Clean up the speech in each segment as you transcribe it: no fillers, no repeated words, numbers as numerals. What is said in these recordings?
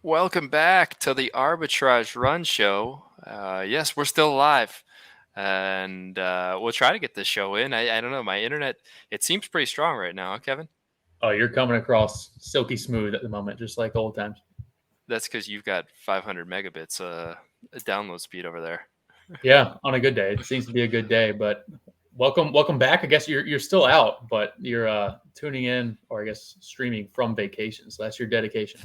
Welcome back to the Arbitrage.Run show. Yes, we're still alive, and we'll try to get this show in. I don't know, my internet, it seems pretty strong right now, huh, Kevin? Oh, you're coming across silky smooth at the moment, just like old times. That's because you've got 500 megabits download speed over there. Yeah, on a good day. It seems to be a good day, but welcome back. I guess you're still out, but you're tuning in, or I guess streaming from vacation. So that's your dedication.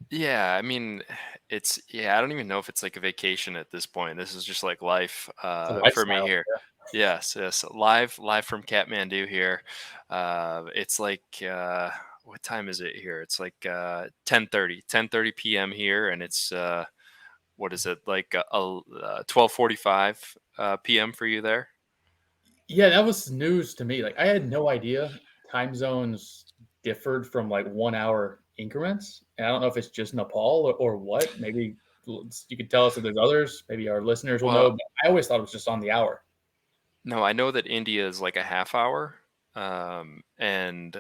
Yeah, I mean, I don't even know if it's like a vacation at this point. This is just like life It's a for me lifestyle. here. Yes, live from Kathmandu here. It's like what time is it here? It's like 10:30 p.m. here, and it's what is it, like 12:45 p.m. for you there? Yeah, that was news to me. Like I had no idea time zones differed from like 1 hour increments. And I don't know if it's just Nepal or what. Maybe you could tell us if there's others. Maybe our listeners will know. Well, But I always thought it was just on the hour. no, I know that India is like a half hour. And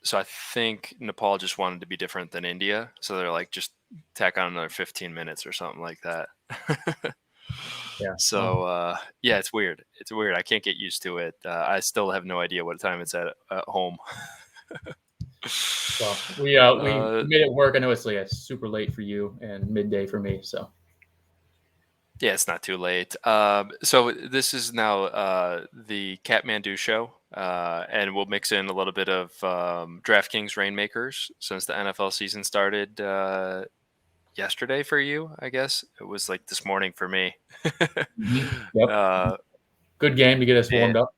so I think Nepal just wanted to be different than India. So they're like, just tack on another 15 minutes or something like that. Yeah. So, yeah, it's weird. It's weird. I can't get used to it. I still have no idea what time it's at home. Well, we uh, made it work. I know it's like super late for you and midday for me. So yeah, it's not too late. So this is now the Kathmandu show, and we'll mix in a little bit of DraftKings Rainmakers since the NFL season started yesterday for you. I guess it was like this morning for me. yep, uh, good game to get us yeah, warmed up.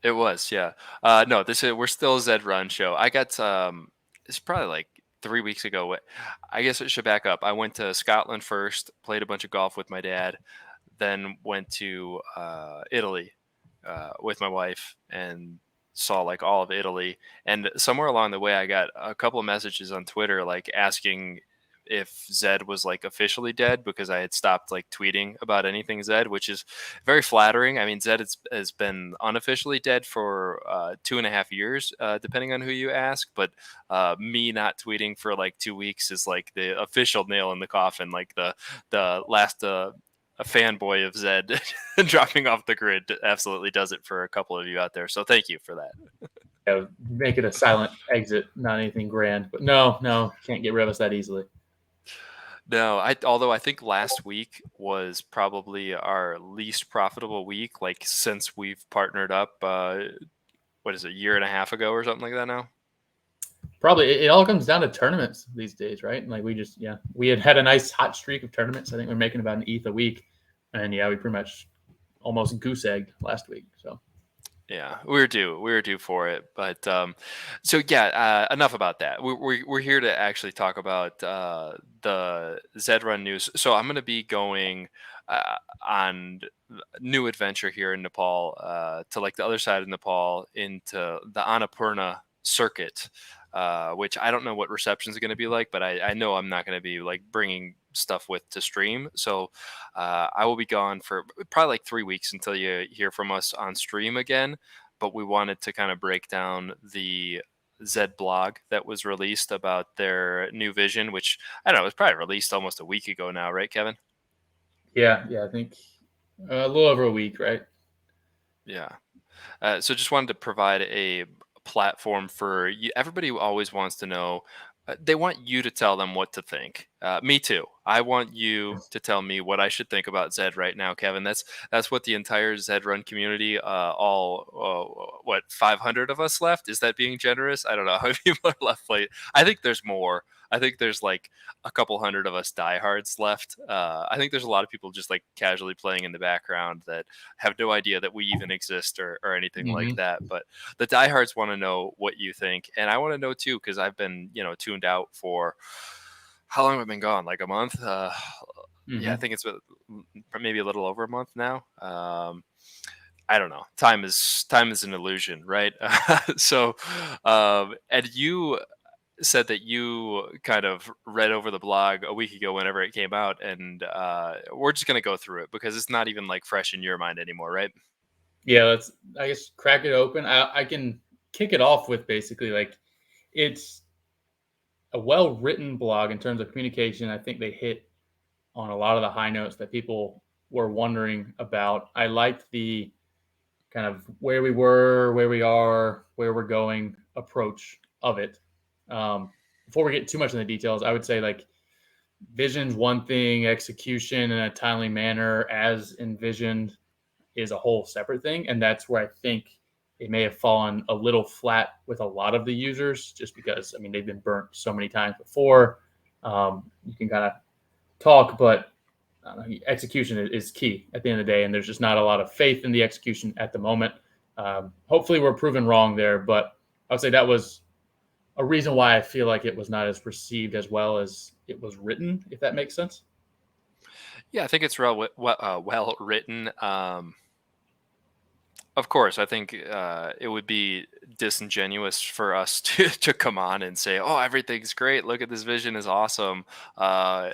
it was, yeah. No, we're still a ZED Run show. I got it's probably like 3 weeks ago. I guess it should back up. I went to Scotland first, played a bunch of golf with my dad, then went to Italy with my wife and saw like all of Italy. And somewhere along the way, I got a couple of messages on Twitter like asking if Zed was like officially dead because I had stopped like tweeting about anything Zed, which is very flattering. I mean, Zed has been unofficially dead for 2.5 years, depending on who you ask. But me not tweeting for like 2 weeks is like the official nail in the coffin, like the last a fanboy of Zed dropping off the grid absolutely does it for a couple of you out there. So thank you for that. Make it a silent exit, not anything grand. But no, can't get rid of us that easily. No, although I think last week was probably our least profitable week, like since we've partnered up. What is it, a year and a half ago or something like that now? Probably it all comes down to tournaments these days, right? Like we had a nice hot streak of tournaments. I think we're making about an ETH a week, and yeah, we pretty much almost goose egged last week. So Yeah, we were due for it, but so yeah, enough about that. We're here to actually talk about the ZED Run news. So I'm going to be going on new adventure here in Nepal, to like the other side of Nepal into the Annapurna circuit, which I don't know what reception is going to be like, but I know I'm not going to be like bringing stuff with to stream. So I will be gone for probably like 3 weeks until you hear from us on stream again. But we wanted to kind of break down the Zed blog that was released about their new vision, which I don't know, it was probably released almost a week ago now, right, Kevin? yeah, I think a little over a week, right? Yeah. So just wanted to provide a platform for everybody who always wants to know. They want you to tell them what to think. Me too. I want you to tell me what I should think about Zed right now, Kevin. That's what the entire Zed Run community, all what 500 of us left. Is that being generous? I don't know how many people are left. Play. I think there's more. I think there's like a couple hundred of us diehards left. I think there's a lot of people just like casually playing in the background that have no idea that we even exist or anything like Mm-hmm. that. But the diehards want to know what you think, and I want to know too because I've been tuned out for how long have I been gone? Like a month. Yeah, I Mm-hmm. think it's maybe a little over a month now. I don't know. Time is an illusion, right? So, and you said that you kind of read over the blog a week ago whenever it came out, and we're just gonna go through it because it's not even like fresh in your mind anymore, right? Yeah, let's I guess crack it open. I can kick it off with basically like it's a well-written blog in terms of communication. I think they hit on a lot of the high notes that people were wondering about. I liked the kind of where we were, where we are, where we're going approach of it. Um, Before we get too much in the details, I would say like vision's one thing, execution in a timely manner as envisioned is a whole separate thing. And that's where I think it may have fallen a little flat with a lot of the users just because, I mean, they've been burnt so many times before. You can kind of talk, but execution is key at the end of the day. And there's just not a lot of faith in the execution at the moment. Hopefully, we're proven wrong there, but I would say that was a reason why I feel like it was not as received as well as it was written, if that makes sense. Yeah, I think it's well written. Of course, I think it would be disingenuous for us to come on and say, "Oh, everything's great. Look at this vision is awesome." Uh,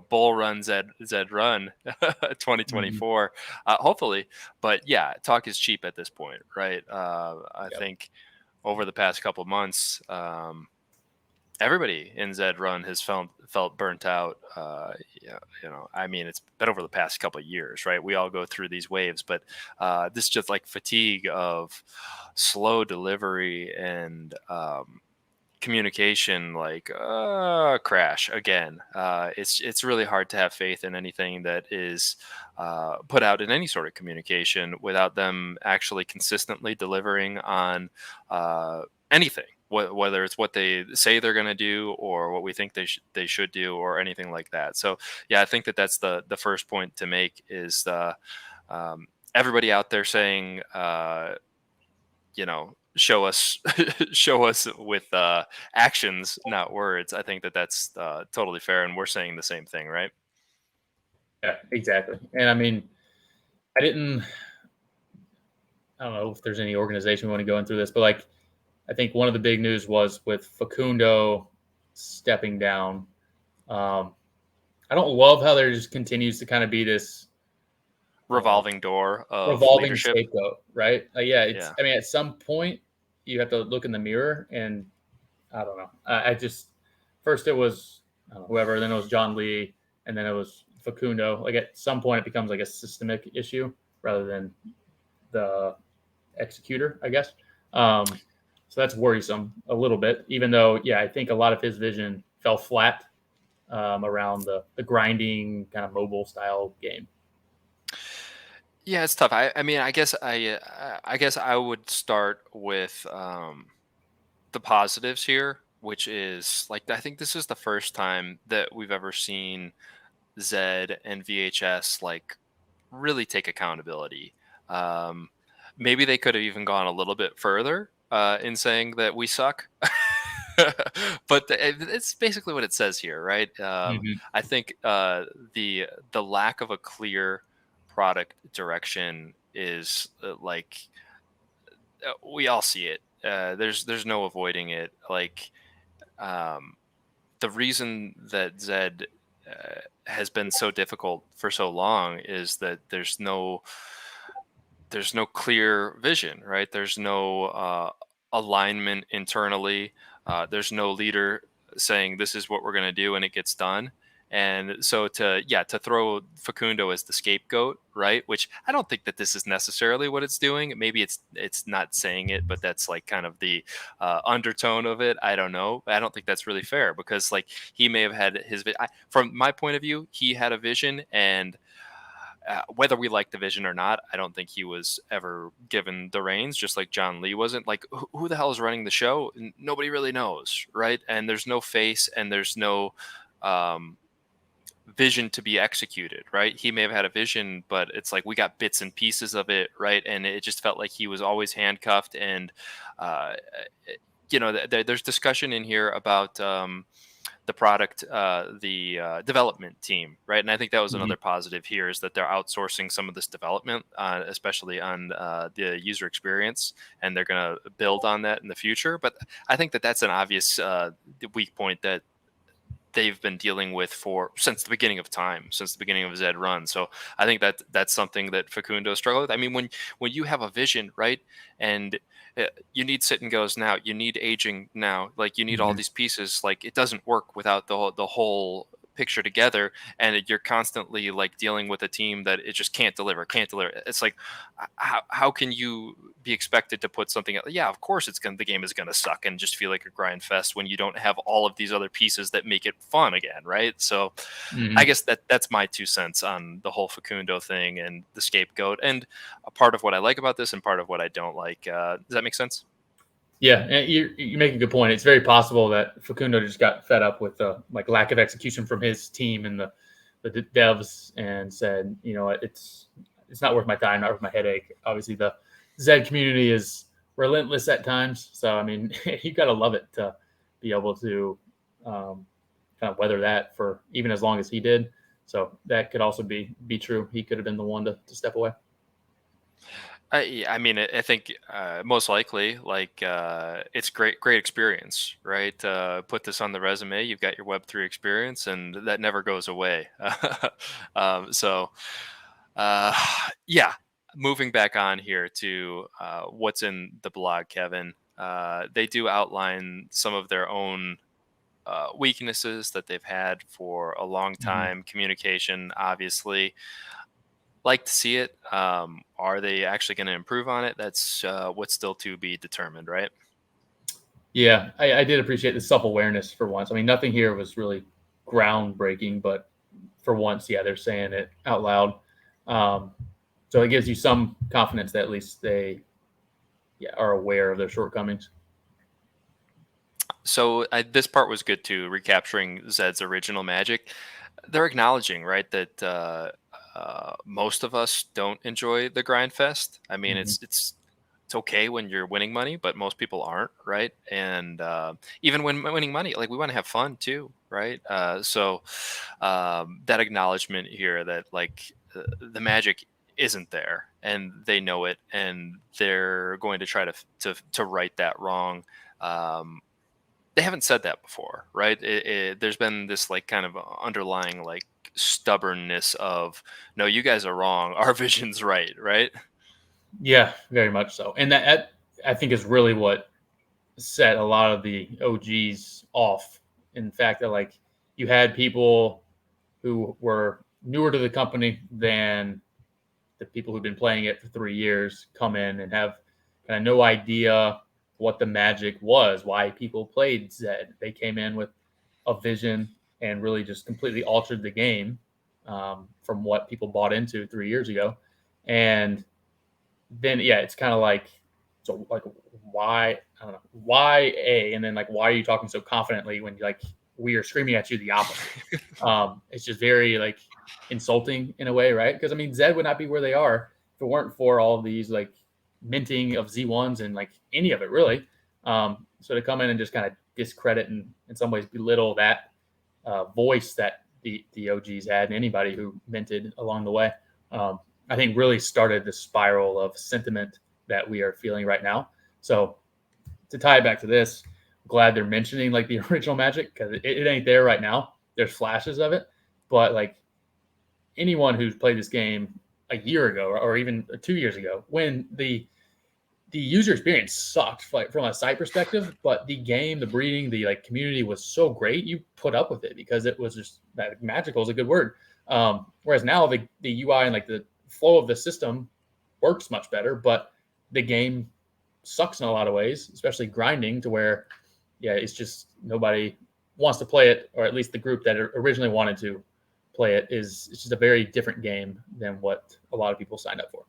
Bull Run Zed Run Mm-hmm. 2024. Hopefully, but yeah, talk is cheap at this point, right? I Yep. think over the past couple months, everybody in Zed Run has felt burnt out. Yeah, I mean, it's been over the past couple of years, right? We all go through these waves, but this just like fatigue of slow delivery and communication, like crash again. It's really hard to have faith in anything that is put out in any sort of communication without them actually consistently delivering on anything, whether it's what they say they're going to do or what we think they should do or anything like that. So yeah, I think that's the first point to make is um, everybody out there saying show us show us with actions, not words. I think that's totally fair, and we're saying the same thing, right? Yeah, exactly. And I mean, I didn't, I don't know if there's any organization we want to go in through this, but like, I think one of the big news was with Facundo stepping down. Um, I don't love how there just continues to kind of be this uh, Revolving door of revolving leadership. scapegoat, right? Yeah, it's. Yeah. I mean, at some point, you have to look in the mirror, and I don't know. I just first it was I don't know, whoever, then it was John Lee, and then it was Facundo. Like at some point, it becomes like a systemic issue rather than the executor, I guess. So that's worrisome a little bit, even though, yeah, I think a lot of his vision fell flat around the grinding kind of mobile style game. Yeah, it's tough. I mean, I guess I would start with the positives here, which is like I think this is the first time that we've ever seen Zed and VHS like really take accountability. Um, Maybe they could have even gone a little bit further in saying that we suck. But it's basically what it says here, right? Mm-hmm. I think the lack of a clear product direction is we all see it. There's no avoiding it. Like um, the reason that Zed has been so difficult for so long is that there's no clear vision, right? There's no alignment internally. There's no leader saying this is what we're going to do and it gets done. And so to throw Facundo as the scapegoat, right? Which I don't think that this is necessarily what it's doing. Maybe it's not saying it, but that's like kind of the undertone of it. I don't know. I don't think that's really fair because like he may have had from my point of view, he had a vision and whether we like the vision or not, I don't think he was ever given the reins, just like John Lee wasn't. Like, who the hell is running the show? Nobody really knows, right? And there's no face and there's no um, vision to be executed, right? He may have had a vision, but it's like we got bits and pieces of it, right? And it just felt like he was always handcuffed. And, uh, there's discussion in here about. The product, the development team, right? And I think that was Mm-hmm. another positive here is that they're outsourcing some of this development, especially on the user experience, and they're going to build on that in the future. But I think that's an obvious weak point that they've been dealing with for since the beginning of time, since the beginning of Zed Run. So I think that's something that Facundo struggled with. I mean, when you have a vision, right, and You need sit and goes now. You need aging now. Like you need all Mhm. these pieces. Like it doesn't work without the whole picture together. And you're constantly like dealing with a team that it just can't deliver, can't deliver. It's like how can you be expected to put something? Yeah, of course the game is gonna suck and just feel like a grind fest when you don't have all of these other pieces that make it fun again, right? So I Mhm. guess that's my 2 cents on the whole Facundo thing and the scapegoat, and a part of what I like about this and part of what I don't like. Does that make sense? Yeah, and you make a good point. It's very possible that Facundo just got fed up with the like lack of execution from his team and the devs, and said, you know what, it's not worth my time, not worth my headache. Obviously, the Zed community is relentless at times, so I mean, you got to love it to be able to um, kind of weather that for even as long as he did. So that could also be true. He could have been the one to step away. Yeah, I mean, I think most likely, like, it's great experience, right? Put this on the resume. You've got your Web3 experience, and that never goes away. So, uh, yeah. Moving back on here to what's in the blog, Kevin. They do outline some of their own weaknesses that they've had for a long Mhm. time. Communication, obviously, like to see it. Are they actually going to improve on it? That's what's still to be determined, right? Yeah, I did appreciate the self awareness for once. I mean, nothing here was really groundbreaking, but for once, yeah, they're saying it out loud. Um, so it gives you some confidence that at least they, yeah, are aware of their shortcomings. So this part was good too, recapturing Zed's original magic. They're acknowledging, right, that most of us don't enjoy the grind fest. I mean, Mhm. it's okay when you're winning money, but most people aren't, right? And even when winning money, like we want to have fun too, right? So that acknowledgement here that like the magic isn't there, and they know it, and they're going to try to right that wrong. Um, they haven't said that before, right? There's been this like kind of underlying like stubbornness of no, you guys are wrong. Our vision's right, right? Yeah, very much so. And that I think is really what set a lot of the OGs off. In fact, that like you had people who were newer to the company than the people who've been playing it for 3 years come in and have kind of no idea what the magic was, why people played Zed. They came in with a vision and really just completely altered the game from what people bought into 3 years ago. And then, yeah, it's kind of like, so like, why, I don't know, why A, and then like, why are you talking so confidently when like we are screaming at you the opposite? It's just very like insulting in a way, right? Because I mean, Zed would not be where they are if it weren't for all of these like minting of Z1s and like any of it really. So to come in and just kind of discredit and in some ways belittle that voice that the OGs had and anybody who minted along the way, um, I think really started the spiral of sentiment that we are feeling right now. So to tie it back to this, I'm glad they're mentioning like the original Magic because it ain't there right now. There's flashes of it, but like anyone who's played this game a year ago or even 2 years ago, when the user experience sucked like from a site perspective, but the game, the breeding, the like community was so great, you put up with it because it was just that magical is a good word. Whereas now the UI and like the flow of the system works much better, but the game sucks in a lot of ways, especially grinding to where, yeah, it's just nobody wants to play it, or at least the group that originally wanted to play it is it's just a very different game than what a lot of people signed up for.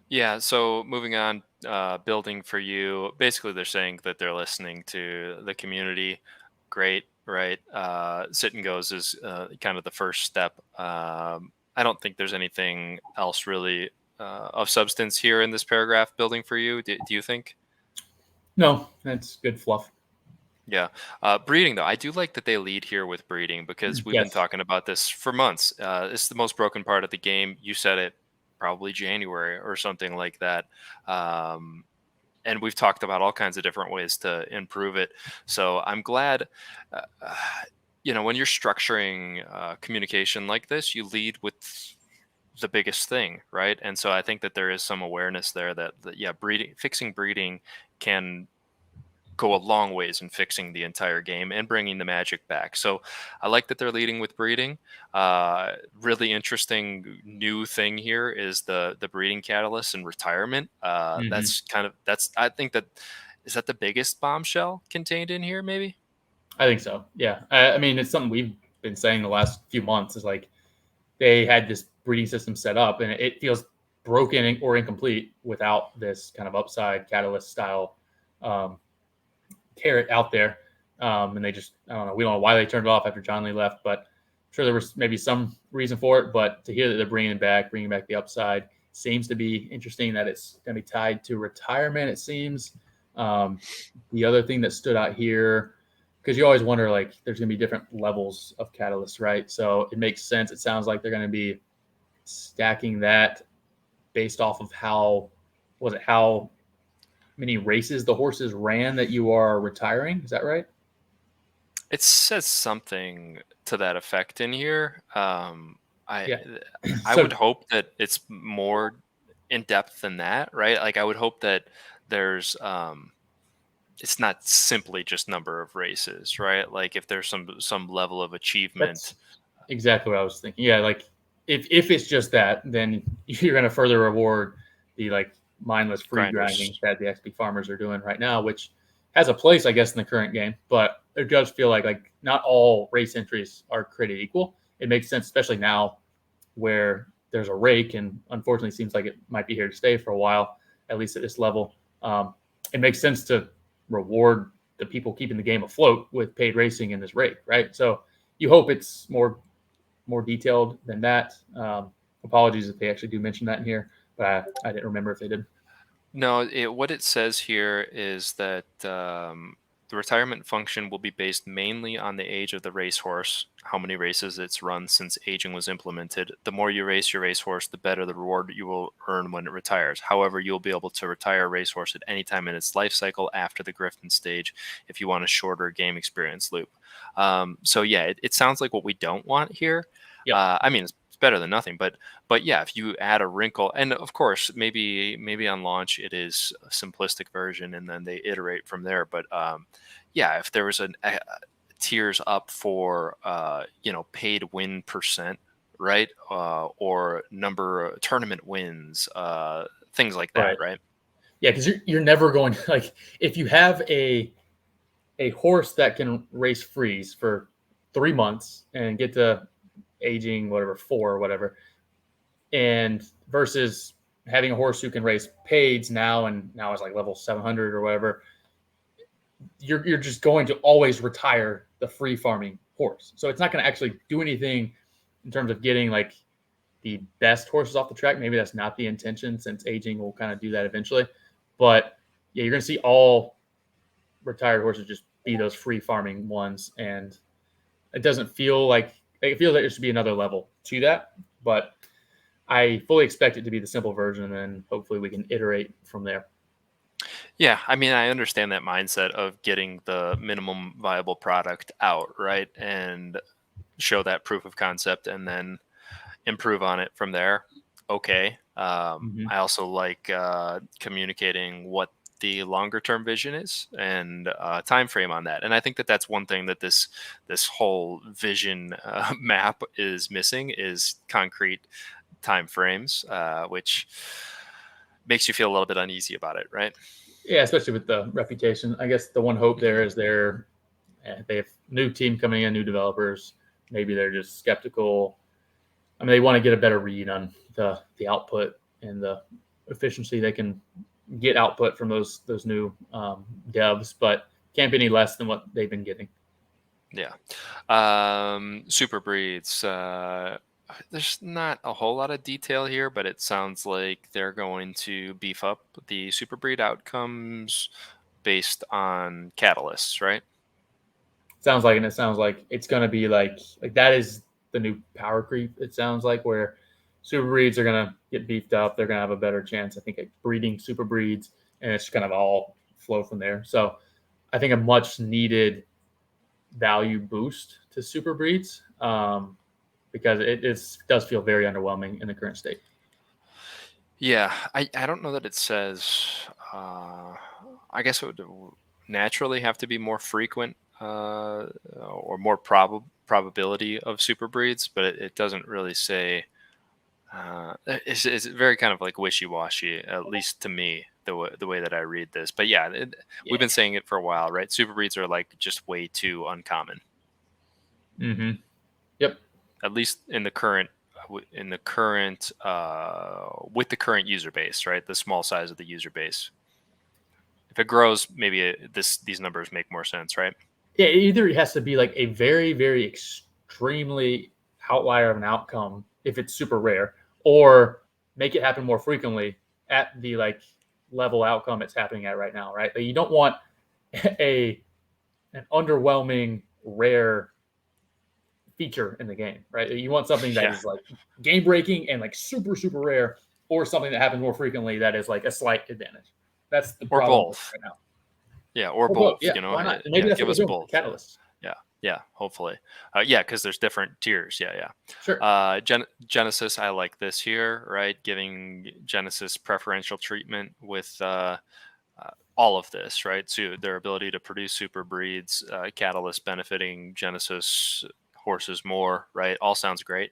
Yeah. So moving on, building for you. Basically, they're saying that they're listening to the community. Great, right? Sit and goes is kind of the first step. I don't think there's anything else really of substance here in this paragraph. Building for you. Do you think? No, that's good fluff. Yeah. Breeding, though, I do like that they lead here with breeding because we've been Yes. talking about this for months. It's the most broken part of the game. You said it probably January or something like that. Um, and we've talked about all kinds of different ways to improve it. So I'm glad, uh, when you're structuring communication like this, you lead with the biggest thing, right? And so I think that there is some awareness there that yeah, fixing breeding can go a long ways in fixing the entire game and bringing the magic back. So I like that they're leading with breeding. Really interesting new thing here is the breeding catalyst and retirement. Hmm. That's I think that is that the biggest bombshell contained in here, maybe. I think so. Yeah. I mean, it's something we've been saying the last few months is like they had this breeding system set up and it feels broken or incomplete without this kind of upside catalyst style um, carrot out there. And they just, I don't know, we don't know why they turned it off after John Lee left, but I'm sure there was maybe some reason for it. But to hear that they're bringing back the upside seems to be interesting that it's going to be tied to retirement, it seems. Um, the other thing that stood out here, because you always wonder, like, there's going to be different levels of catalysts, right? So it makes sense. It sounds like they're going to be stacking that based off of how many races the horses ran that you are retiring. Is that right? It says something to that effect in here. I Yeah. I would So hope that it's more in depth than that, right? Like I would hope that there's it's not simply just number of races, right? Like if there's some level of achievement. that's exactly what I was thinking. Yeah, like if it's just that, then you're going to further reward the like mindless free grinding Grinders. that the XP farmers are doing right now, which has a place, I guess, in the current game. But it does feel like not all race entries are created equal. It makes sense, especially now where there's a rake, and unfortunately, seems like it might be here to stay for a while, at least at this level. It makes sense to reward the people keeping the game afloat with paid racing in this rake, right? So you hope it's more detailed than that. Apologies if they actually do mention that in here, but I didn't remember if they did. No, what it says here is that the retirement function will be based mainly on the age of the racehorse, how many races it's run since aging was implemented. The more you race your racehorse, the better the reward you will earn when it retires. However, you'll be able to retire a racehorse at any time in its life cycle after the Griffin stage if you want a shorter game experience loop. So yeah, it sounds like what we don't want here. Yep. I mean, it's better than nothing, but yeah, if you add a wrinkle, and of course maybe on launch it is a simplistic version and then they iterate from there, but yeah, if there was a tiers up for paid win percent, right, or number tournament wins, things like that, Right. right? Yeah, because you're never going like if you have a horse that can race freeze for 3 months and get to aging whatever 4 or whatever, and versus having a horse who can race paids now is like level 700 or whatever, you're just going to always retire the free farming horse. So it's not going to actually do anything in terms of getting like the best horses off the track. Maybe that's not the intention since aging will kind of do that eventually. But yeah, you're going to see all retired horses just be those free farming ones. And it doesn't feel like it feels like there should be another level to that. But I fully expect it to be the simple version, and then hopefully we can iterate from there. Yeah, I mean, I understand that mindset of getting the minimum viable product out, right, and show that proof of concept and then improve on it from there. Okay. Mm-hmm. I also like communicating what the longer term vision is and time frame on that. And I think that that's one thing that this whole vision map is missing is concrete time frames, which makes you feel a little bit uneasy about it, right? Yeah, especially with the reputation. I guess the one hope there is they have new team coming in, new developers. Maybe they're just skeptical. I mean, they want to get a better read on the output and the efficiency they can get output from those new devs, but can't be any less than what they've been getting. Yeah. Super breeds. There's not a whole lot of detail here, but it sounds like they're going to beef up the super breed outcomes based on catalysts, right? Sounds like, and it sounds like it's going to be like that is the new power creep. It sounds like where super breeds are going to get beefed up. They're going to have a better chance, I think, at breeding super breeds, and it's kind of all flow from there. So I think a much needed value boost to super breeds because does feel very underwhelming in the current state. Yeah, I don't know that it says. I guess it would naturally have to be more frequent or more probability of super breeds, but it doesn't really say. It's very kind of like wishy-washy, at least to me, the way that I read this. But yeah, we've Yeah. been saying it for a while, right? Super breeds are like just way too uncommon, Mm-hmm. Yep. at least in the current with the current user base, right? The small size of the user base. If it grows, maybe these numbers make more sense, right? Yeah, either it has to be like a very, very extremely outlier of an outcome if it's super rare, or make it happen more frequently at the like level outcome it's happening at right now, right? Like you don't want a an underwhelming rare feature in the game, right? You want something that Yeah, is like game breaking and like super, super rare, or something that happens more frequently that is like a slight advantage. That's the or problem with both. it right now. Yeah, or Or both, both. yeah. Why not? And maybe Yeah, that's what give they're us doing with both. the catalysts. Yeah, yeah. Hopefully, yeah, because there's different tiers. Yeah, yeah. Sure. Genesis, I like this here, right? Giving Genesis preferential treatment with all of this, right? So their ability to produce super breeds, Catalyst benefiting Genesis horses more, right? All sounds great.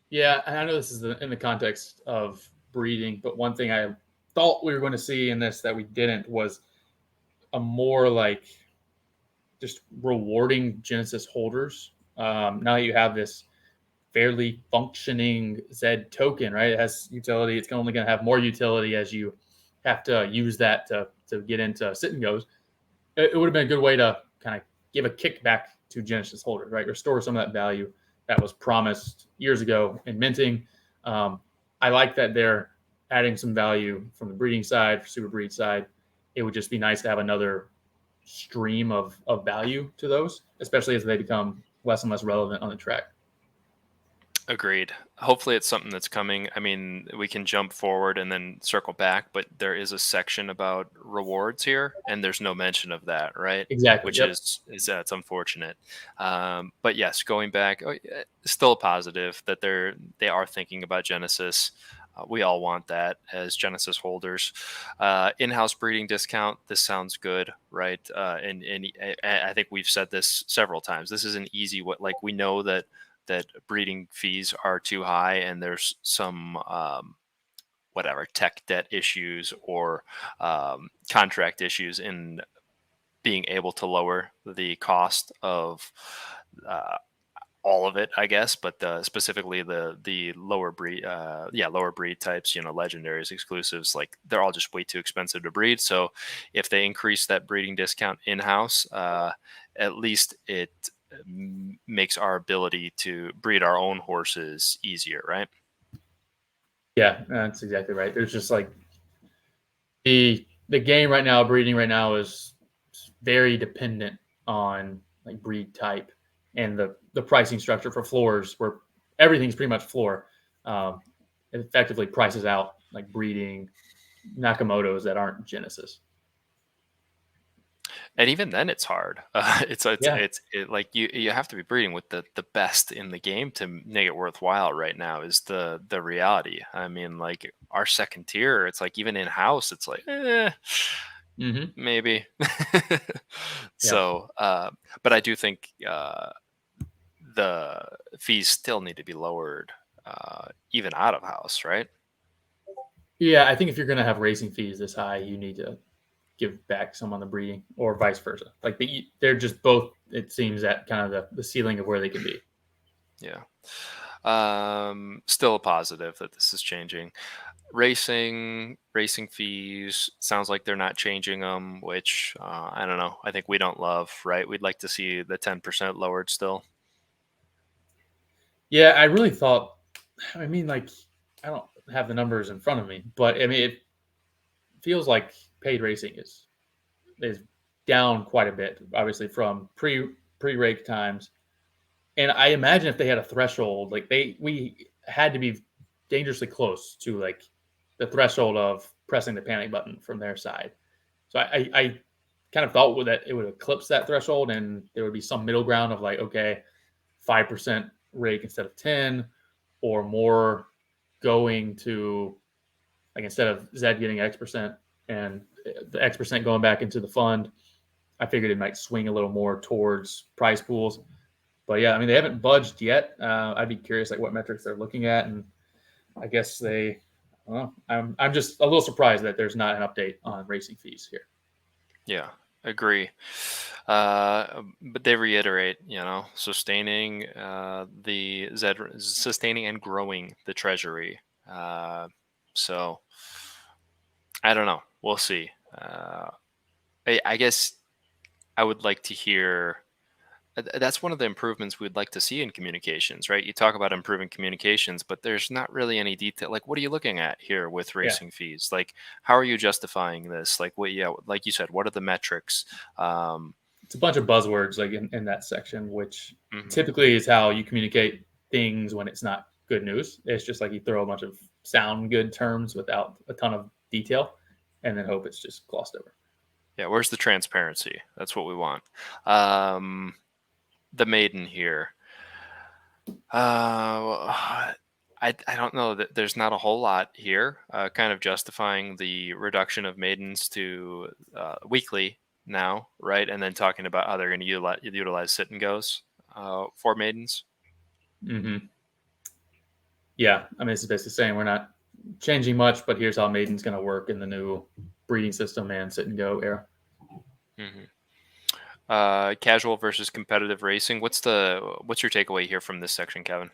Yeah, and I know this is in the context of breeding, but one thing I thought we were going to see in this that we didn't was a more like just rewarding Genesis holders. Now you have this fairly functioning ZED token, right? It has utility. It's only going to have more utility as you have to use that to get into sit and goes. It would have been a good way to kind of give a kickback to Genesis holders, right? Restore some of that value that was promised years ago in minting. I like that they're adding some value from the breeding side, super breed side. It would just be nice to have another stream of value to those, especially as they become less and less relevant on the track. Agreed. Hopefully, it's something that's coming. I mean, we can jump forward and then circle back, but there is a section about rewards here, and there's no mention of that, right? Exactly. Which Yep. is that's unfortunate. But yes, going back, still a positive that they are thinking about Genesis. We all want that as Genesis holders. In-house breeding discount. This sounds good, right? And I think we've said this several times. This is an easy what like we know that breeding fees are too high and there's some whatever tech debt issues or contract issues in being able to lower the cost of uh, all of it, I guess, but specifically the lower breed types, legendaries, exclusives, like they're all just way too expensive to breed. So if they increase that breeding discount in house, at least it makes our ability to breed our own horses easier, right? Yeah, that's exactly right. There's just like the game right now, breeding right now is very dependent on like breed type and the pricing structure for floors, where everything's pretty much floor. It effectively prices out like breeding Nakamotos that aren't Genesis. And even then, it's hard. Yeah. Like you have to be breeding with the best in the game to make it worthwhile. Right now is the reality. I mean, like our second tier, it's like even in house, it's like Hmm. maybe. Yeah. So, but I do think the fees still need to be lowered, even out of house, right? Yeah. I think if you're going to have racing fees this high, you need to give back some on the breeding or vice versa. Like they're just both, it seems, at kind of the ceiling of where they can be. Yeah. Still a positive that this is changing. Racing fees sounds like they're not changing them, which I don't know. I think we don't love, right? We'd like to see the 10% lowered still. Yeah. I really thought, I mean, like, I don't have the numbers in front of me, but I mean, it feels like paid racing is down quite a bit, obviously from pre rake times. And I imagine if they had a threshold, like we had to be dangerously close to like the threshold of pressing the panic button from their side. So I kind of thought that it would eclipse that threshold, and there would be some middle ground of like, okay, 5% rake instead of 10, or more going to, like, instead of Zed getting X% and the X% going back into the fund, I figured it might swing a little more towards prize pools. But yeah, I mean, they haven't budged yet. I'd be curious like what metrics they're looking at, and I guess they. Well, I'm just a little surprised that there's not an update on racing fees here. Yeah, agree. But they reiterate, sustaining sustaining and growing the treasury. So I don't know. We'll see. I guess I would like to hear. That's one of the improvements we'd like to see in communications, right? You talk about improving communications, but there's not really any detail. Like, what are you looking at here with Yeah, racing fees? Like, how are you justifying this? Like, what? Yeah, like you said, what are the metrics? Um, it's a bunch of buzzwords like in that section, which mhm. typically is how you communicate things when it's not good news. It's just like you throw a bunch of sound good terms without a ton of detail, and then hope it's just glossed over. Yeah, where's the transparency? That's what we want. Um, the maiden here. I don't know that there's not a whole lot here. Kind of justifying the reduction of maidens to weekly now, right? And then talking about how they're going to utilize sit and goes for maidens. Mm-hmm. Yeah, I mean, this is basically saying we're not changing much, but here's how Maiden's going to work in the new breeding system and sit and go era. Hmm. Casual versus competitive racing. What's your takeaway here from this section, Kevin?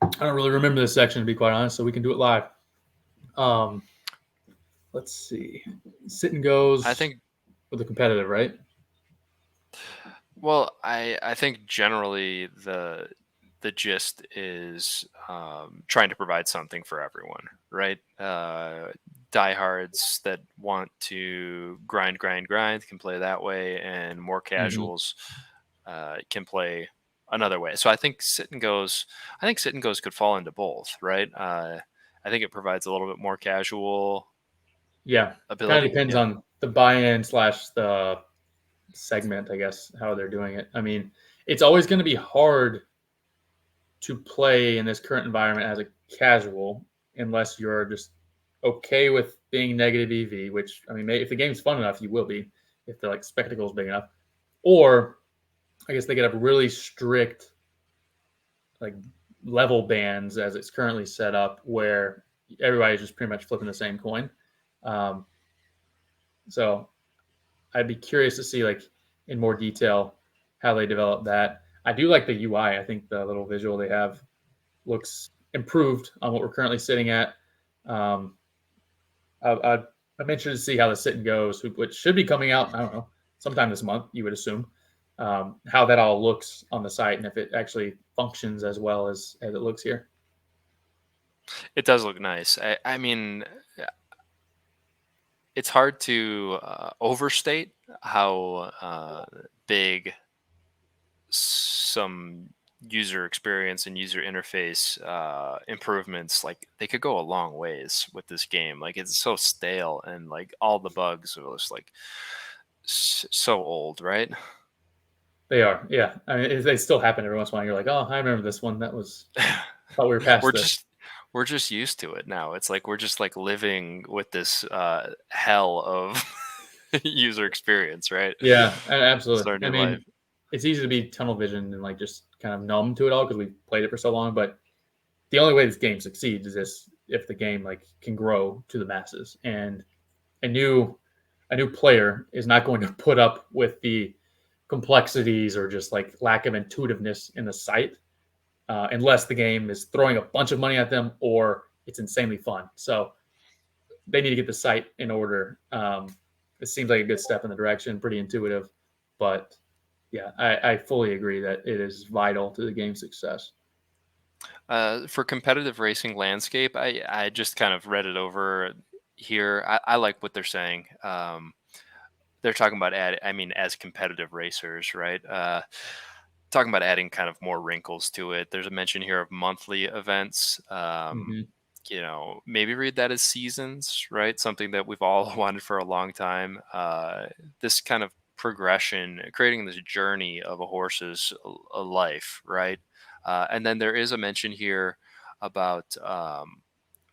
I don't really remember this section to be quite honest, so we can do it live. Um, let's see. Sit and I goes think with the competitive, right? Well, I think generally the gist is trying to provide something for everyone, right? Diehards that want to grind can play that way, and more Mm-hmm. casuals can play another way. So I think sit and goes could fall into both, right? I think it provides a little bit more casual Yeah, kind of ability. depends Yeah. on the buy-in slash the segment, I guess, how they're doing it. I mean, it's always going to be hard to play in this current environment as a casual unless you're just okay with being negative EV, which I mean, if the game's fun enough, you will be if the like spectacle is big enough. Or I guess they could have really strict like level bands as it's currently set up, where everybody's just pretty much flipping the same coin. Um, so I'd be curious to see like in more detail how they develop that. I do like the UI. I think the little visual they have looks improved on what we're currently sitting at. Um, I, I'm interested to see how the sit and goes, which should be coming out. I don't know, sometime this month. You would assume how that all looks on the site and if it actually functions as well as it looks here. It does look nice. I mean, it's hard to overstate how big some user experience and user interface improvements, like, they could go a long ways with this game. Like, it's so stale, and like all the bugs are just like so old, right? They are, yeah. I mean, they still happen every once in a while. You're like, oh, I remember this one. That was thought we were past we're this. just we're just used to it now. It's like we're just like living with this hell of user experience, right? Yeah, It's absolutely. our I new life. mean, it's easy to be tunnel vision and like just kind of numb to it all because we've played it for so long. But the only way this game succeeds is this if the game like can grow to the masses, and a new a new player is not going to put up with the complexities or just like lack of intuitiveness in the site unless the game is throwing a bunch of money at them or it's insanely fun. So they need to get the site in order. It seems like a good step in the direction, pretty intuitive, but yeah, I fully agree that it is vital to the game's success. For competitive racing landscape, I just kind of read it over here. I like what they're saying. They're talking about I mean, as competitive racers, right? Talking about adding kind of more wrinkles to it. There's a mention here of monthly events. Mm-hmm. Maybe read that as seasons, right? Something that we've all wanted for a long time. This kind of progression, creating this journey of a horse's life, right? And then there is a mention here about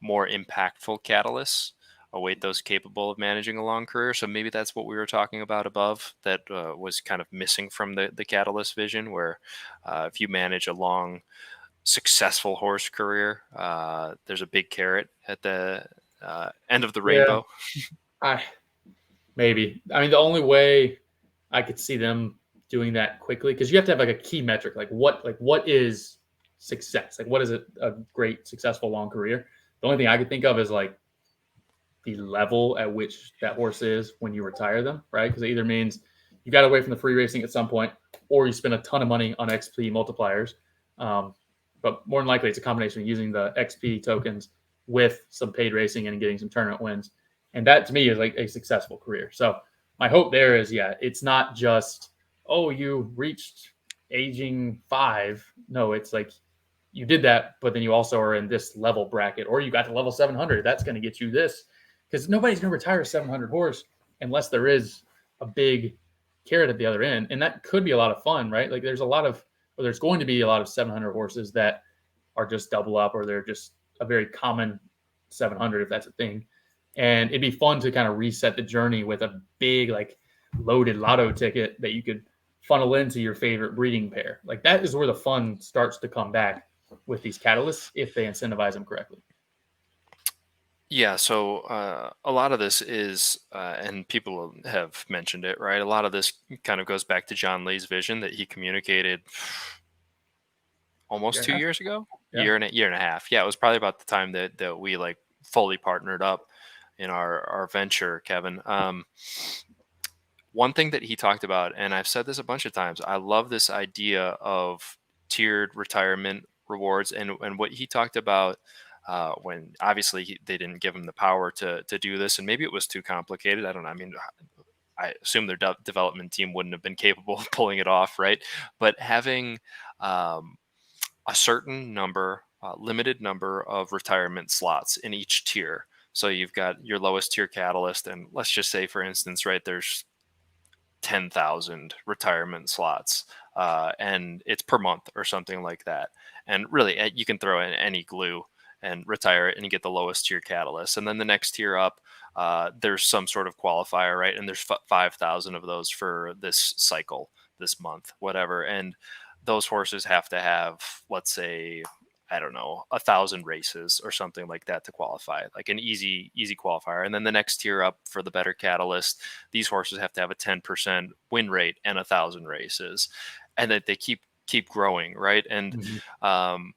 more impactful catalysts await those capable of managing a long career. So maybe that's what we were talking about above, that was kind of missing from the catalyst vision, where if you manage a long, successful horse career, there's a big carrot at the end of the Yeah, rainbow. I maybe. I mean, the only way I could see them doing that quickly, because you have to have like a key metric, like what is success? Like what is a great successful long career? The only thing I could think of is like the level at which that horse is when you retire them, right? Because it either means you got away from the free racing at some point, or you spend a ton of money on XP multipliers. Um, but more than likely, it's a combination of using the XP tokens with some paid racing and getting some tournament wins. And that to me is like a successful career. So my hope there is, yeah, it's not just, oh, you reached aging 5. No, it's like you did that, but then you also are in this level bracket, or you got to level 700. That's going to get you this, because nobody's going to retire a 700 horse unless there is a big carrot at the other end. And that could be a lot of fun, right? Like there's going to be a lot of 700 horses that are just double up, or they're just a very common 700, if that's a thing. And it'd be fun to kind of reset the journey with a big, like loaded lotto ticket that you could funnel into your favorite breeding pair. Like that is where the fun starts to come back with these catalysts if they incentivize them correctly. Yeah, so a lot of this is, and people have mentioned it, right? A lot of this kind of goes back to John Lee's vision that he communicated Year almost and a half. 2 years ago, Yeah. year and a half. Yeah, it was probably about the time that we like fully partnered up in our venture, Kevin. One thing that he talked about, and I've said this a bunch of times, I love this idea of tiered retirement rewards, and what he talked about. When obviously they didn't give him the power to do this, and maybe it was too complicated. I don't know. I mean, I assume their development team wouldn't have been capable of pulling it off, right? But having um, a certain number, limited number of retirement slots in each tier. So you've got your lowest tier catalyst, and let's just say, for instance, right, there's 10,000 retirement slots, and it's per month or something like that. And really, you can throw in any glue and retire it, and you get the lowest tier catalyst. And then the next tier up, there's some sort of qualifier, right? And there's 5,000 of those for this cycle, this month, whatever. And those horses have to have, let's say, I don't know, 1,000 races or something like that to qualify, like an easy qualifier. And then the next tier up for the better catalyst, these horses have to have a 10% win rate and 1,000 races, and that they keep growing, right? And Mhm. um,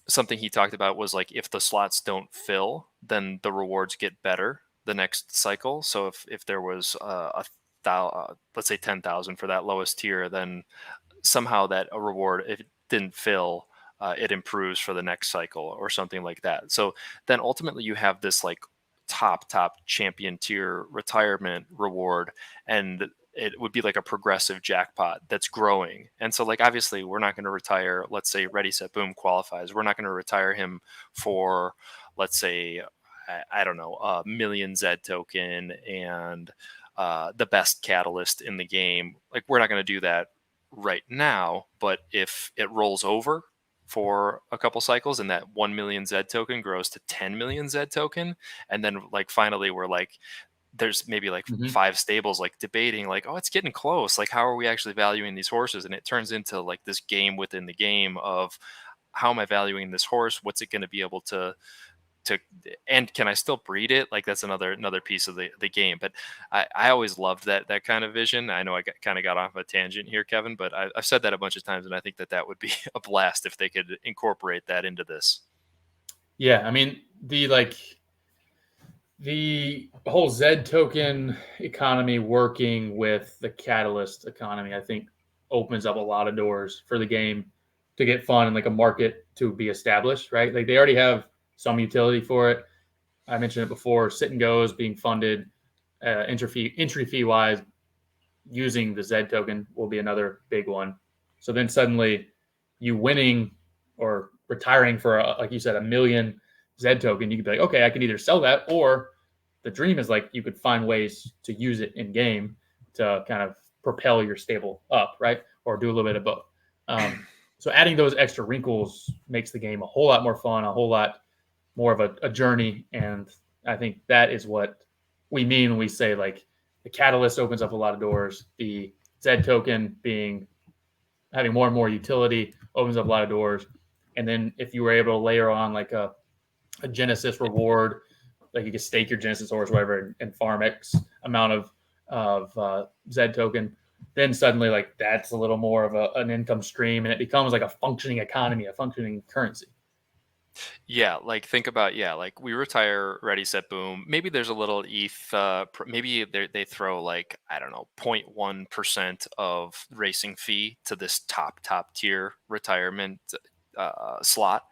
something he talked about was like, if the slots don't fill, then the rewards get better the next cycle. So if there was let's say 10,000 for that lowest tier, then somehow that a reward, if it didn't fill, it improves for the next cycle or something like that. So then ultimately you have this like top champion tier retirement reward, and it would be like a progressive jackpot that's growing. And so like obviously we're not going to retire, let's say Ready Set Boom qualifies, we're not going to retire him for, let's say, I don't know, a million Z token and the best catalyst in the game. Like we're not going to do that right now, but if it rolls over for a couple cycles and that 1 million Z token grows to 10 million Z token, and then like finally we're like, there's maybe like Mhm. 5 stables like debating like, oh, it's getting close, like how are we actually valuing these horses? And it turns into like this game within the game of, how am I valuing this horse? What's it going to be able to and can I still breed it? Like that's another piece of the game. But I always loved that kind of vision. I know I kind of got off a tangent here, Kevin, but I've said that a bunch of times, and I think that would be a blast if they could incorporate that into this. Yeah, I mean the whole Z token economy working with the catalyst economy, I think, opens up a lot of doors for the game to get fun and like a market to be established, right? Like they already have some utility for it. I mentioned it before, sit and goes being funded, entry fee wise, using the Z token will be another big one. So then suddenly you winning or retiring for, like you said, a million Z token, you could be like, okay, I can either sell that, or the dream is like you could find ways to use it in game to kind of propel your stable up, right? Or do a little bit of both. So adding those extra wrinkles makes the game a whole lot more fun, a whole lot more of a journey. And I think that is what we mean when we say like the catalyst opens up a lot of doors. The ZED token being having more and more utility opens up a lot of doors. And then if you were able to layer on like a Genesis reward, like you could stake your Genesis horse, or whatever, and farm X amount of ZED token, then suddenly like that's a little more of an income stream, and it becomes like a functioning economy, a functioning currency. Yeah, like think about like we retire, ready, set, boom. Maybe there's a little ETH. Maybe they throw like I don't know 0.1% of racing fee to this top tier retirement slot,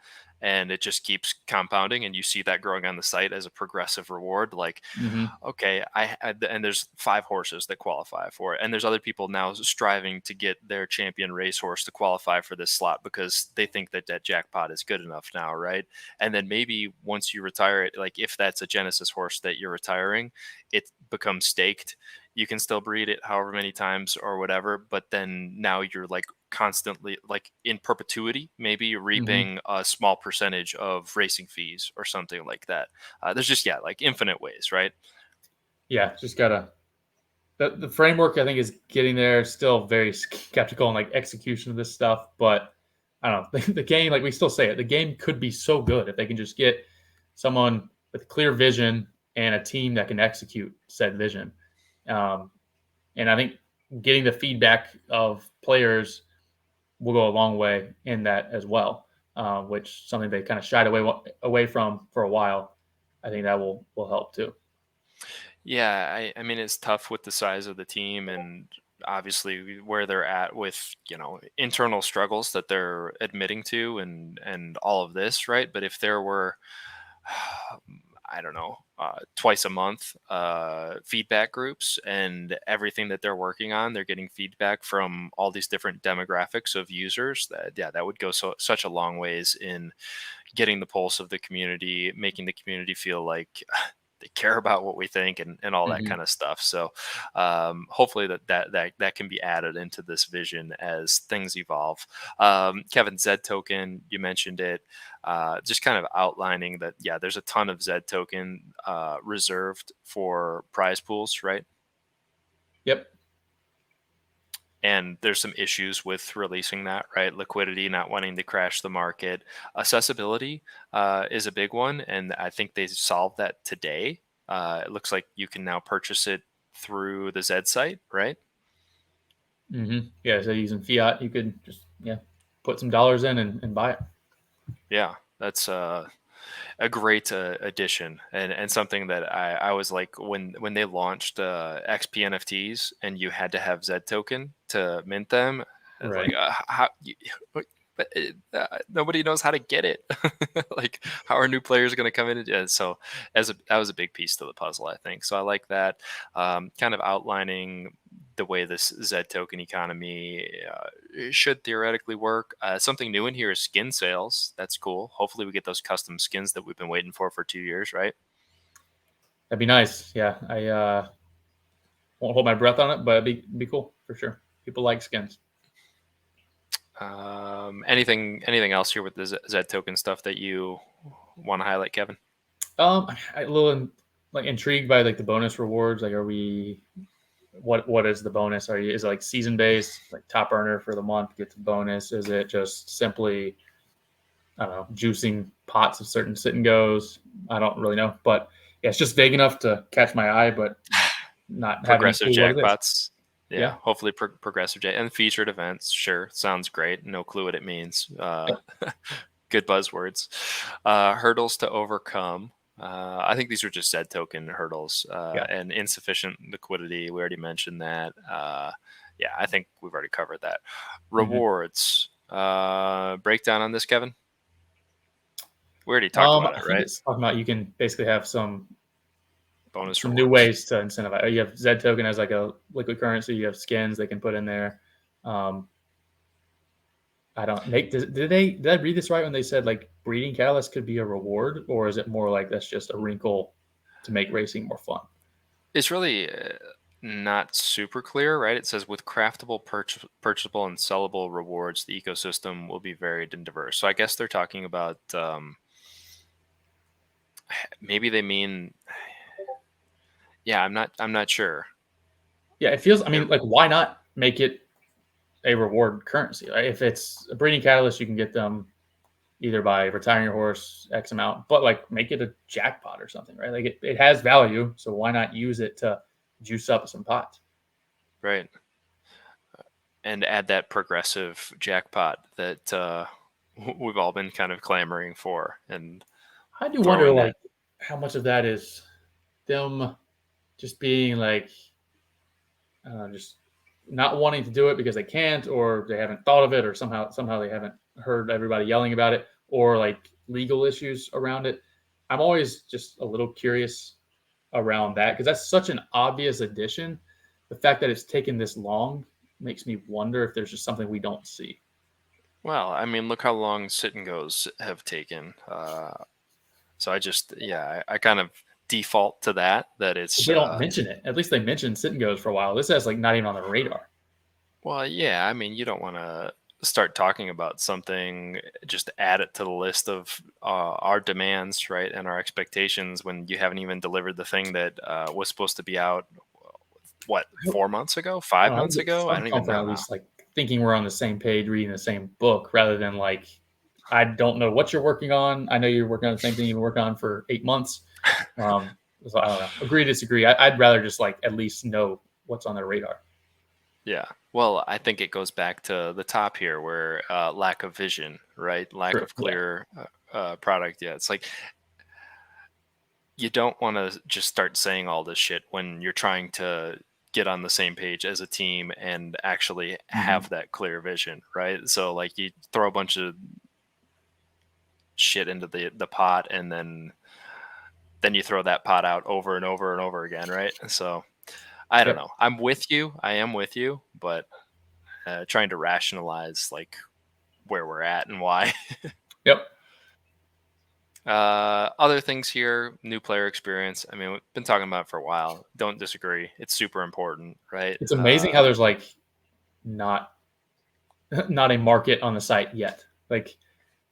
and it just keeps compounding, and you see that growing on the site as a progressive reward. Like Mm-hmm. okay, and there's 5 horses that qualify for it, and there's other people now striving to get their champion racehorse to qualify for this slot because they think that that jackpot is good enough now, right? And then maybe once you retire it, like if that's a Genesis horse that you're retiring, it becomes staked. You can still breed it however many times or whatever, but then now you're like constantly like in perpetuity maybe Mm-hmm. reaping a small percentage of racing fees or something like that. There's just like infinite ways, right? Yeah, just gotta the framework I think is getting there. Still very skeptical on like execution of this stuff, but I don't know. The game, like we still say it, the game could be so good if they can just get someone with clear vision and a team that can execute said vision. Um, and I think getting the feedback of players will go a long way in that as well, which something they kind of shied away from for a while. I think that will help too. Yeah, I mean it's tough with the size of the team and obviously where they're at with internal struggles that they're admitting to and all of this, right? But if there were I don't know, twice a month feedback groups and everything that they're working on, they're getting feedback from all these different demographics of users. That would go such a long ways in getting the pulse of the community, making the community feel like they care about what we think and all that Mm-hmm. kind of stuff. So hopefully that can be added into this vision as things evolve. Kevin, Zed token, you mentioned it. Just kind of outlining that, yeah, there's a ton of Zed token reserved for prize pools, right? Yep. And there's some issues with releasing that, right? Liquidity, not wanting to crash the market. Accessibility is a big one, and I think they solved that today. It looks like you can now purchase it through the Zed site, right? Mm-hmm. Yeah. So using fiat, you could just put some dollars in and buy it. Yeah, that's a great addition and something that I was like when they launched XP NFTs and you had to have Zed token to mint them. I was like, Right. how? But nobody knows how to get it. Like, how are new players going to come in? So, that was a big piece to the puzzle, I think. So I like that, kind of outlining the way this Z token economy should theoretically work. Something new in here is skin sales. That's cool. Hopefully, we get those custom skins that we've been waiting for 2 years, right? That'd be nice. Yeah. I won't hold my breath on it, but it'd be cool for sure. People like skins. Anything else here with the Z token stuff that you want to highlight, Kevin? I a little like intrigued by like the bonus rewards. Like, are we? What is the bonus? Is it like season based? Like top earner for the month gets a bonus? Is it just simply I don't know juicing pots of certain sit and goes? I don't really know, but yeah, it's just vague enough to catch my eye, but not have any Progressive clue what it is. jackpots. Yeah, Yeah. hopefully progressive and featured events. Sure, sounds great. No clue what it means. Good buzzwords. Hurdles to overcome. I think these are just Z token hurdles Yeah. and insufficient liquidity. We already mentioned that. Yeah, I think we've already covered that. Mm-hmm. Rewards. Breakdown on this, Kevin. We already talked about I it, think right? it's talking about you can basically have Bonus some new rewards. ways to incentivize. You have Z token as like a liquid currency. You have skins they can put in there. Um, I don't Nate. Did I read this right when they said like breeding catalyst could be a reward, or is it more like that's just a wrinkle to make racing more fun? It's really. not super clear, right? It says with craftable, purchasable, and sellable rewards, the ecosystem will be varied and diverse. So I guess they're talking about maybe they mean, yeah. I'm not sure. Yeah, it feels. I They're mean, like, why not make it a reward currency? Right? If it's a breeding catalyst, you can get them either by retiring your horse X amount, but like make it a jackpot or something, right? Like it has value, so why not use it to juice up some pots? right, and add that progressive jackpot that we've all been kind of clamoring for, and I do throw wonder, in like, that. how much of that is them just being like, just not wanting to do it because they can't, or they haven't thought of it, or somehow they haven't heard everybody yelling about it, or like legal issues around it. I'm always just a little curious around that because that's such an obvious addition. The fact that it's taken this long makes me wonder if there's just something we don't see. Well, I mean, look how long sit and goes have taken. So I just, yeah, I kind of default to that But it's they don't mention it. At least they mentioned sit and goes for a while. This has like not even on the radar. well, yeah. I mean, you don't want to start talking about something, just add it to the list of our demands, right, and our expectations when you haven't even delivered the thing that was supposed to be out. What, I 4 months ago, I five don't know. I months get ago? I some don't even comfort know at now. least like thinking we're on the same page, reading the same book, rather than like I don't know what you're working on. I know you're working on the same thing you've been working on for 8 months. So I don't know. Agree, disagree. I'd rather just like at least know what's on their radar. Yeah. Well, I think it goes back to the top here where lack of vision, right? Lack True. of Yeah. clear product. Yeah. It's like you don't want to just start saying all this shit when you're trying to get on the same page as a team and actually Mhm. have that clear vision, right? So like you throw a bunch of shit into the pot and then you throw that pot out over and over and over again, right? So I don't Yep. know. I'm with you. I am with you, but trying to rationalize like where we're at and why. Yep. Other things here, new player experience. I mean, we've been talking about it for a while. Don't disagree. It's super important, right? It's amazing how there's like not not a market on the site yet. Like,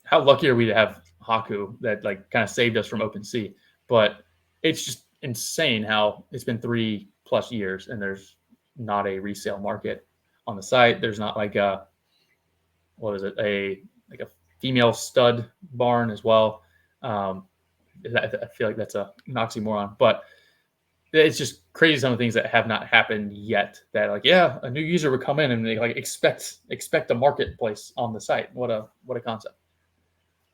how lucky are we to have Haku that like kind of saved us from OpenSea? But it's just insane how it's been 3+ years and there's not a resale market on the site. There's not like a what is it a female stud barn as well. Um, I feel like that's an oxymoron, but it's just crazy some of the things that have not happened yet. That like yeah, a new user would come in and they like expect a marketplace on the site. What a concept.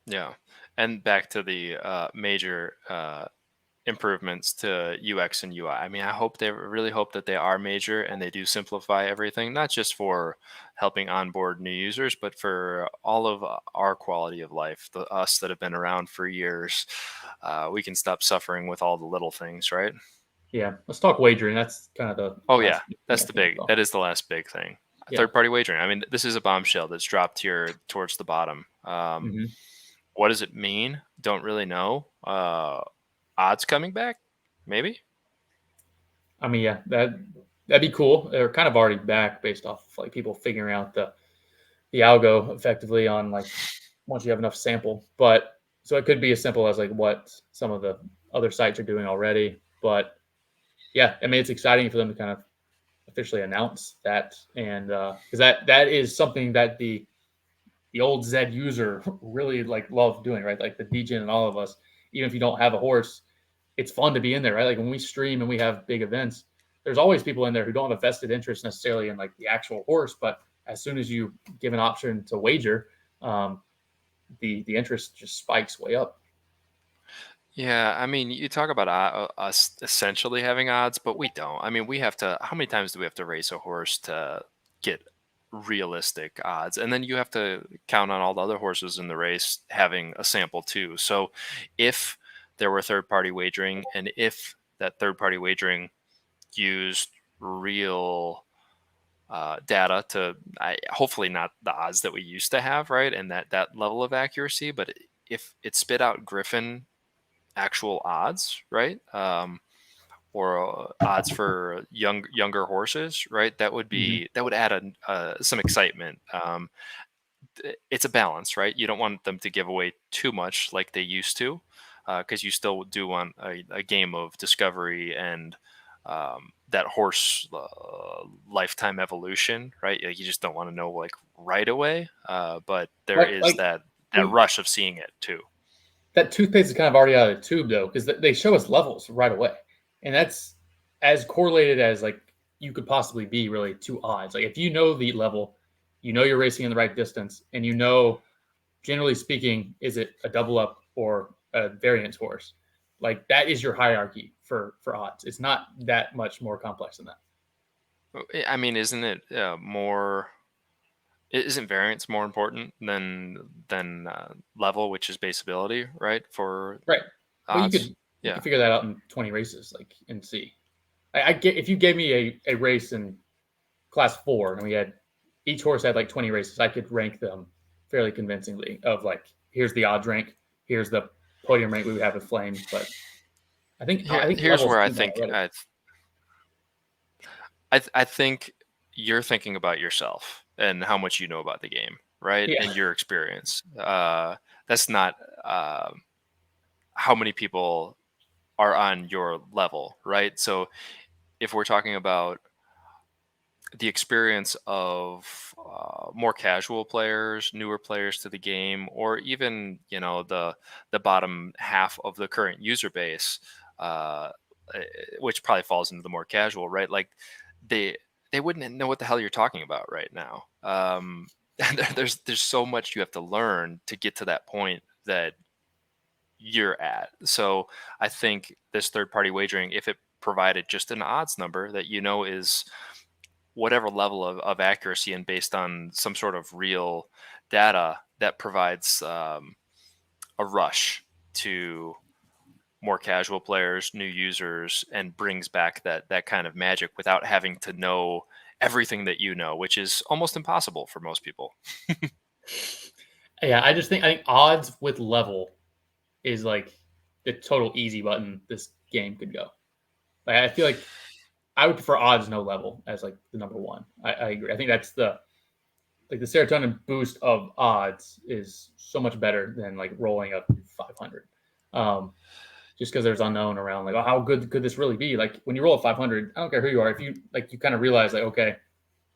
Yeah. And back to the major improvements to UX and UI. I mean, they really hope that they are major and they do simplify everything, not just for helping onboard new users, but for all of our quality of life, the us that have been around for years. We can stop suffering with all the little things, right? Yeah, let's talk wagering. That's kind of the Oh yeah, last big thing I think about. that is the last big thing. Yeah. Third party wagering. I mean, this is a bombshell that's dropped here towards the bottom. Hmm. What does it mean? Don't really know. Odds coming back? Maybe. I mean, yeah, that'd be cool. They're kind of already back based off of, like people figuring out the algo effectively on like once you have enough sample. But so it could be as simple as like what some of the other sites are doing already. But yeah, I mean, it's exciting for them to kind of officially announce that, and because that is something that the old Zed user really like love doing, right? Like the DJ and all of us, even if you don't have a horse, it's fun to be in there, right? Like when we stream and we have big events, there's always people in there who don't have a vested interest necessarily in like the actual horse, but as soon as you give an option to wager, um, the interest just spikes way up. Yeah, I mean, you talk about us essentially having odds, but we don't. I mean, we have to. How many times do we have to race a horse to get realistic odds? And then you have to count on all the other horses in the race having a sample too. So, if there were third party wagering, and if that third party wagering used real data to, hopefully not the odds that we used to have, right, and that level of accuracy, but if it spit out Griffin actual odds, right? or odds for younger horses, right? Mhm. That would add some excitement. It's a balance, right? You don't want them to give away too much like they used to, because you still do want a game of discovery and that horse lifetime evolution, right? Like, you just don't want to know like right away, but there Like is like, that we rush of seeing it too. that toothpaste is kind of already out of the tube though, because they show us levels right away, and that's as correlated as like you could possibly be really to odds. Like if you know the level, you know you're racing in the right distance, and you know generally speaking, is it a double up or a variance horse? Like that is your hierarchy for odds. It's not that much more complex than that. I mean, isn't it more? Isn't variance more important than level, which is base ability, right? For Right. But odds, you yeah. could figure that out in 20 races, like and see. I get if you gave me a race in class four and we had each horse had like 20 races, I could rank them fairly convincingly of like here's the odds rank, here's the podium rank we would have with flames. But I think Here's levels where do that already. I think you're thinking about yourself and how much you know about the game, right? Yeah. And your experience. That's not how many people are on your level, right? So if we're talking about the experience of more casual players, newer players to the game, or even the bottom half of the current user base, uh, eh, which probably falls into the more casual, right? Like they they wouldn't know what the hell you're talking about right now. And there's so much you have to learn to get to that point that you're at. So I think this third party wagering, if it provided just an odds number that is whatever level of accuracy and based on some sort of real data, that provides a rush to more casual players, new users, and brings back that kind of magic without having to know everything that you know, which is almost impossible for most people. Yeah, I think odds with level is like the total easy button this game could go. Like I feel like I would prefer odds no level as like the number one. I agree. I think that's the like the serotonin boost of odds is so much better than like rolling up 500. Um, just because there's unknown around like, oh, how good could this really be? Like when you roll a 500, I don't care who you are. If you like, you kind of realize like, okay,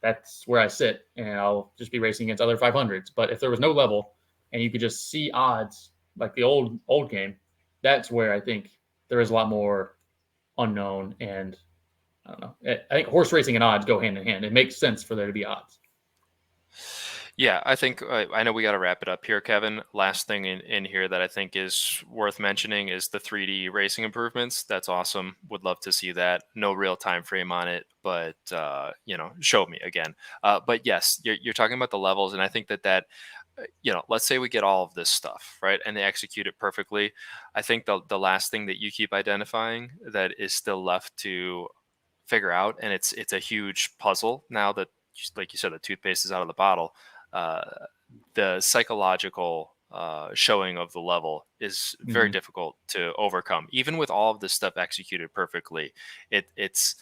that's where I sit, and I'll just be racing against other 500s. But if there was no level, and you could just see odds like the old game, that's where I think there is a lot more unknown. And I don't know. I think horse racing and odds go hand in hand. It makes sense for there to be odds. Yeah, I think I know we got to wrap it up here, Kevin. Last thing in here that I think is worth mentioning is the 3D racing improvements. That's awesome. Would love to see that. No real time frame on it, but show me again. But yes, you're talking about the levels, and I think that let's say we get all of this stuff right, and they execute it perfectly. I think the last thing that you keep identifying that is still left to figure out, and it's a huge puzzle now that, like you said, the toothpaste is out of the bottle. uh, the psychological showing of the level is very Mhm. difficult to overcome, even with all of this stuff executed perfectly. It's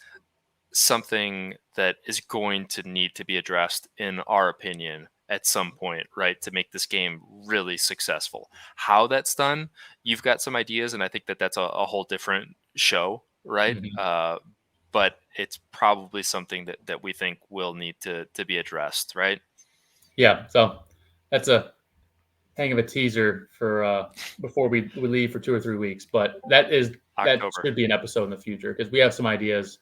something that is going to need to be addressed, in our opinion, at some point, right, to make this game really successful. How that's done, you've got some ideas, and I think that that's a whole different show, right? Mhm. But it's probably something that we think will need to be addressed, right? Yeah. So that's a hang of a teaser for before we leave for 2 or 3 weeks. But that October. should be an episode in the future because we have some ideas.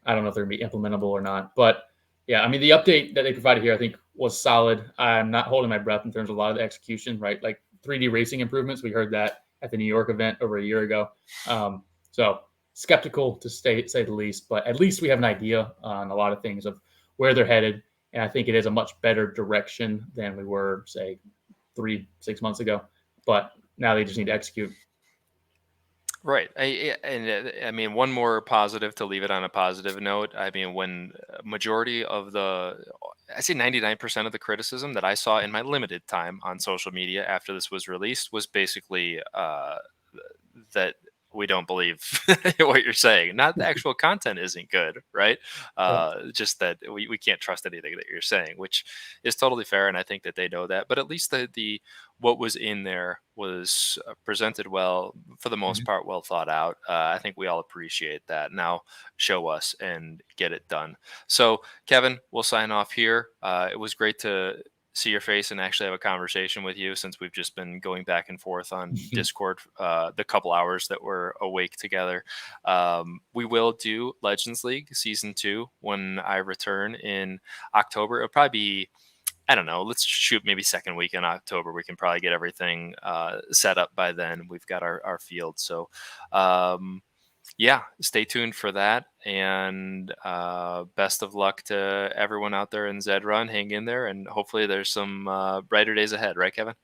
I don't know if they're gonna be implementable or not. But yeah, I mean the update that they provided here I think was solid. I'm not holding my breath in terms of a lot of the execution, right? Like 3D racing improvements. We heard that at the New York event over a year ago. So skeptical to say the least, but at least we have an idea on a lot of things of where they're headed. And I think it is a much better direction than we were, say, 3 6 months ago. But now they just need to execute. Right. I mean, one more positive to leave it on a positive note. I mean, when majority of I say 99% of the criticism that I saw in my limited time on social media after this was released was basically that we don't believe what you're saying. Not the actual content isn't good, right? Right. Just that we can't trust anything that you're saying, which is totally fair. And I think that they know that. But at least the what was in there was presented well, for the most Mhm. part, well thought out. I think we all appreciate that. Now show us and get it done. So, Kevin, we'll sign off here. It was great to see your face and actually have a conversation with you, since we've just been going back and forth on Discord the couple hours that we're awake together. We will do Legends League Season 2 when I return in October. It'll probably be, I don't know, let's shoot maybe second week in October. We can probably get everything set up by then. We've got our field. So, yeah, stay tuned for that. And best of luck to everyone out there in Zed Run. Hang in there, and hopefully there's some brighter days ahead, right, Kevin?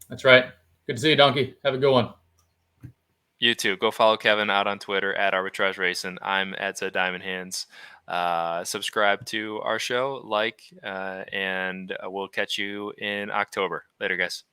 That's right. Good to see you, Donkey. Have a good one. You too. Go follow Kevin out on Twitter at Arbitrage.Run. I'm at Zed Diamond Hands. Subscribe to our show, and we'll catch you in October. Later, guys.